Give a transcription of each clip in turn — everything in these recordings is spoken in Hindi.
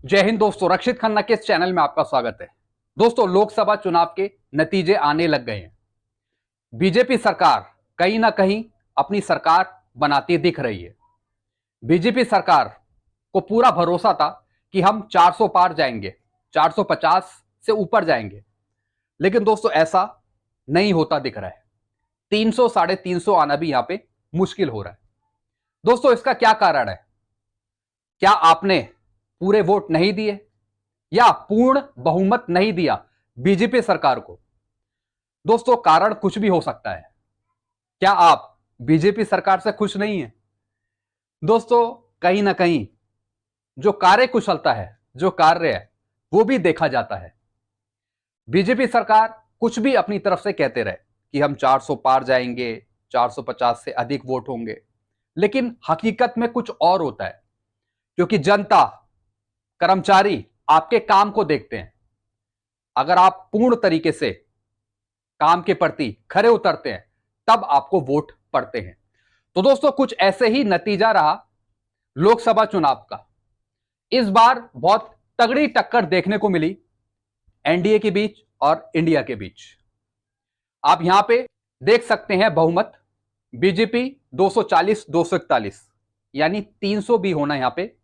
जय हिंद दोस्तों, रक्षित खन्ना के इस चैनल में आपका स्वागत है। दोस्तों, लोकसभा चुनाव के नतीजे आने लग गए हैं। बीजेपी सरकार कहीं ना कहीं अपनी सरकार बनाती दिख रही है। बीजेपी सरकार को पूरा भरोसा था कि हम 400 पार जाएंगे, 450 से ऊपर जाएंगे, लेकिन दोस्तों ऐसा नहीं होता दिख रहा है। 300 साढ़े 300 आना भी यहां पे मुश्किल हो रहा है। दोस्तों, इसका क्या कारण है? क्या आपने पूरे वोट नहीं दिए या पूर्ण बहुमत नहीं दिया बीजेपी सरकार को? दोस्तों, कारण कुछ भी हो सकता है। क्या आप बीजेपी सरकार से खुश नहीं हैं? दोस्तों, कहीं ना कहीं जो कार्य कुशलता है, जो कार्य है, वो भी देखा जाता है। बीजेपी सरकार कुछ भी अपनी तरफ से कहते रहे कि हम 400 पार जाएंगे, 450 से अधिक वोट होंगे, लेकिन हकीकत में कुछ और होता है। क्योंकि जनता, कर्मचारी आपके काम को देखते हैं। अगर आप पूर्ण तरीके से काम के प्रति खरे उतरते हैं, तब आपको वोट पड़ते हैं। तो दोस्तों, कुछ ऐसे ही नतीजा रहा लोकसभा चुनाव का। इस बार बहुत तगड़ी टक्कर देखने को मिली एनडीए के बीच और इंडिया के बीच। आप यहां पे देख सकते हैं बहुमत बीजेपी 240 241, यानी 300 भी होना यहां पे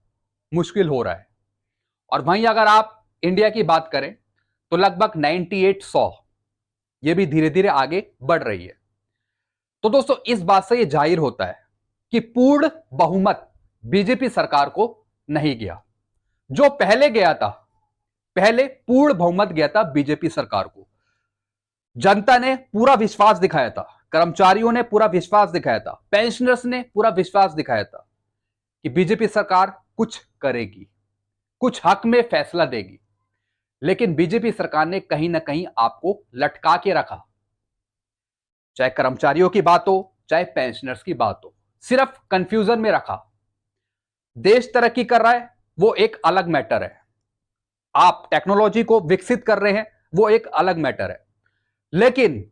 मुश्किल हो रहा है। और वहीं अगर आप इंडिया की बात करें तो लगभग 98-100 ये भी धीरे धीरे आगे बढ़ रही है। तो दोस्तों, इस बात से यह जाहिर होता है कि पूर्ण बहुमत बीजेपी सरकार को नहीं गया। जो पहले गया था, पहले पूर्ण बहुमत गया था बीजेपी सरकार को। जनता ने पूरा विश्वास दिखाया था, कर्मचारियों ने पूरा विश्वास दिखाया था, पेंशनर्स ने पूरा विश्वास दिखाया था कि बीजेपी सरकार कुछ करेगी, कुछ हक में फैसला देगी। लेकिन बीजेपी सरकार ने कहीं ना कहीं आपको लटका के रखा। चाहे कर्मचारियों की बात हो, चाहे पेंशनर्स की बात हो, सिर्फ कंफ्यूजन में रखा। देश तरक्की कर रहा है, वो एक अलग मैटर है। आप टेक्नोलॉजी को विकसित कर रहे हैं, वो एक अलग मैटर है। लेकिन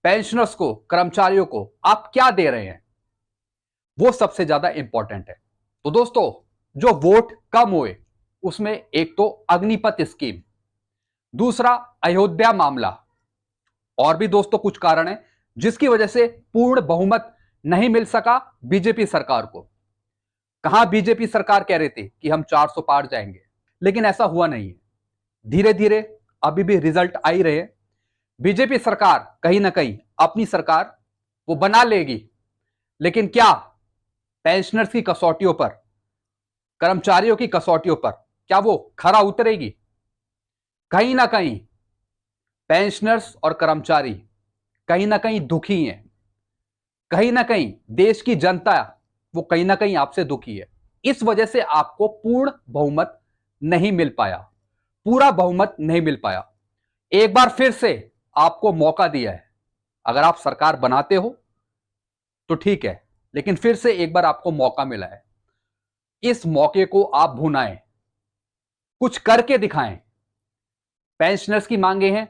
पेंशनर्स को, कर्मचारियों को आप क्या दे रहे हैं, वो सबसे ज्यादा इंपॉर्टेंट है। तो दोस्तों, जो वोट कम हुए उसमें एक तो अग्निपथ स्कीम, दूसरा अयोध्या मामला, और भी दोस्तों कुछ कारण है जिसकी वजह से पूर्ण बहुमत नहीं मिल सका बीजेपी सरकार को। कहां बीजेपी सरकार कह रही थी कि हम 400 पार जाएंगे, लेकिन ऐसा हुआ नहीं है। धीरे धीरे अभी भी रिजल्ट आ ही रहे हैं। बीजेपी सरकार कहीं ना कहीं अपनी सरकार वो बना लेगी, लेकिन क्या पेंशनर्स की कसौटियों पर, कर्मचारियों की कसौटियों पर क्या वो खरा उतरेगी? कहीं ना कहीं पेंशनर्स और कर्मचारी कहीं ना कहीं दुखी हैं। कहीं ना कहीं देश की जनता वो कहीं ना कहीं आपसे दुखी है। इस वजह से आपको पूर्ण बहुमत नहीं मिल पाया, पूरा बहुमत नहीं मिल पाया। एक बार फिर से आपको मौका दिया है। अगर आप सरकार बनाते हो तो ठीक है, लेकिन फिर से एक बार आपको मौका मिला है। इस मौके को आप भुनाएं, कुछ करके दिखाएं। पेंशनर्स की मांगे हैं,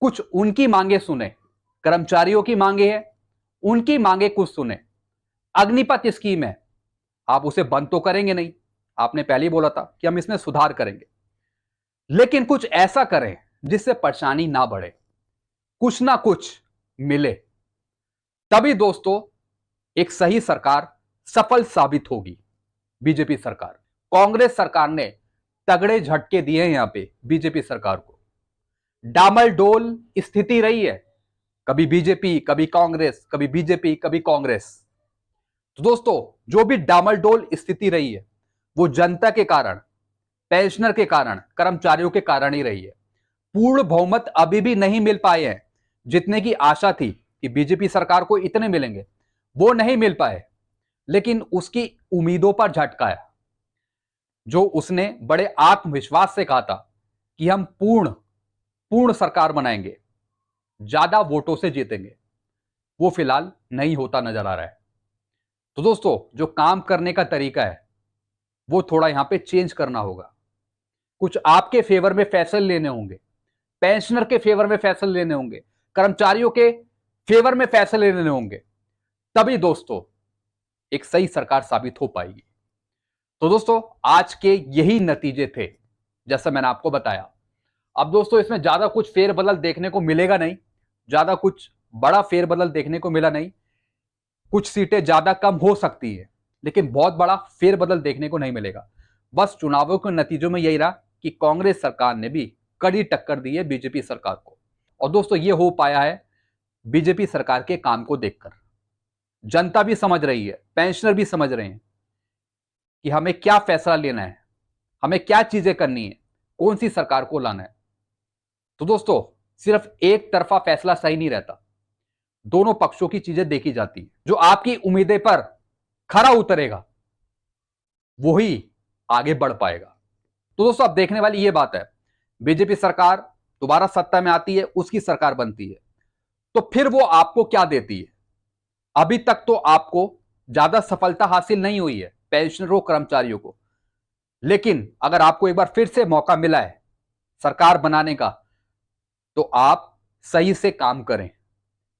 कुछ उनकी मांगे सुने। कर्मचारियों की मांगे हैं, उनकी मांगे कुछ सुने। अग्निपथ स्कीम है, आप उसे बंद तो करेंगे नहीं। आपने पहले ही बोला था कि हम इसमें सुधार करेंगे, लेकिन कुछ ऐसा करें जिससे परेशानी ना बढ़े, कुछ ना कुछ मिले। तभी दोस्तों एक सही सरकार सफल साबित होगी। बीजेपी सरकार, कांग्रेस सरकार ने तगड़े झटके दिए हैं यहां पे बीजेपी सरकार को। डामाडोल स्थिति रही है, कभी बीजेपी कभी कांग्रेस, कभी बीजेपी कभी कांग्रेस। तो दोस्तों, जो भी डामाडोल स्थिति रही है वो जनता के कारण, पेंशनर के कारण, कर्मचारियों के कारण ही रही है। पूर्ण बहुमत अभी भी नहीं मिल पाए हैं। जितने की आशा थी कि बीजेपी सरकार को इतने मिलेंगे, वो नहीं मिल पाए। लेकिन उसकी उम्मीदों पर झटका है। जो उसने बड़े आत्मविश्वास से कहा था कि हम पूर्ण पूर्ण सरकार बनाएंगे, ज्यादा वोटों से जीतेंगे, वो फिलहाल नहीं होता नजर आ रहा है। तो दोस्तों, जो काम करने का तरीका है वो थोड़ा यहां पे चेंज करना होगा। कुछ आपके फेवर में फैसले लेने होंगे, पेंशनर के फेवर में फैसले लेने होंगे, कर्मचारियों के फेवर में फैसले लेने होंगे। तभी दोस्तों एक सही सरकार साबित हो पाएगी। तो दोस्तों आज के यही नतीजे थे, जैसा मैंने आपको बताया। अब दोस्तों इसमें ज्यादा कुछ फेरबदल देखने को मिलेगा नहीं, ज्यादा कुछ बड़ा फेरबदल देखने को मिला नहीं। कुछ सीटें ज्यादा कम हो सकती है, लेकिन बहुत बड़ा फेरबदल देखने को नहीं मिलेगा। बस चुनावों के नतीजों में यही रहा कि कांग्रेस सरकार ने भी कड़ी टक्कर दी है बीजेपी सरकार को। और दोस्तों ये हो पाया है बीजेपी सरकार के काम को देखकर। जनता भी समझ रही है, पेंशनर भी समझ रहे हैं कि हमें क्या फैसला लेना है, हमें क्या चीजें करनी है, कौन सी सरकार को लाना है। तो दोस्तों सिर्फ एक तरफा फैसला सही नहीं रहता, दोनों पक्षों की चीजें देखी जाती है। जो आपकी उम्मीदें पर खरा उतरेगा वही आगे बढ़ पाएगा। तो दोस्तों अब देखने वाली यह बात है, बीजेपी सरकार दोबारा सत्ता में आती है, उसकी सरकार बनती है, तो फिर वो आपको क्या देती है। अभी तक तो आपको ज्यादा सफलता हासिल नहीं हुई है पेंशनरों कर्मचारियों को, लेकिन अगर आपको एक बार फिर से मौका मिला है सरकार बनाने का, तो आप सही से काम करें,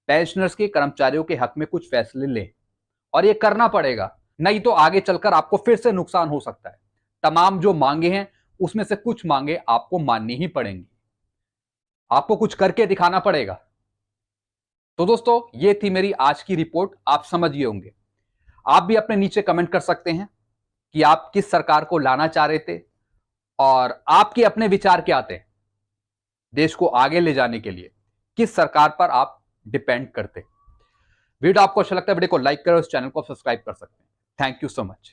पेंशनर्स के कर्मचारियों के हक में कुछ फैसले लें। और ये करना पड़ेगा, नहीं तो आगे चलकर आपको फिर से नुकसान हो सकता है। तमाम जो मांगे हैं उसमें से कुछ मांगे आपको माननी ही पड़ेंगी, आपको कुछ करके दिखाना पड़ेगा। तो दोस्तों ये थी मेरी आज की रिपोर्ट, आप समझ गए होंगे। आप भी अपने नीचे कमेंट कर सकते हैं कि आप किस सरकार को लाना चाह रहे थे और आपके अपने विचार क्या थे देश को आगे ले जाने के लिए, किस सरकार पर आप डिपेंड करते। वीडियो आपको अच्छा लगता है, वीडियो को लाइक करें, उस चैनल को सब्सक्राइब कर सकते हैं। Thank you so much.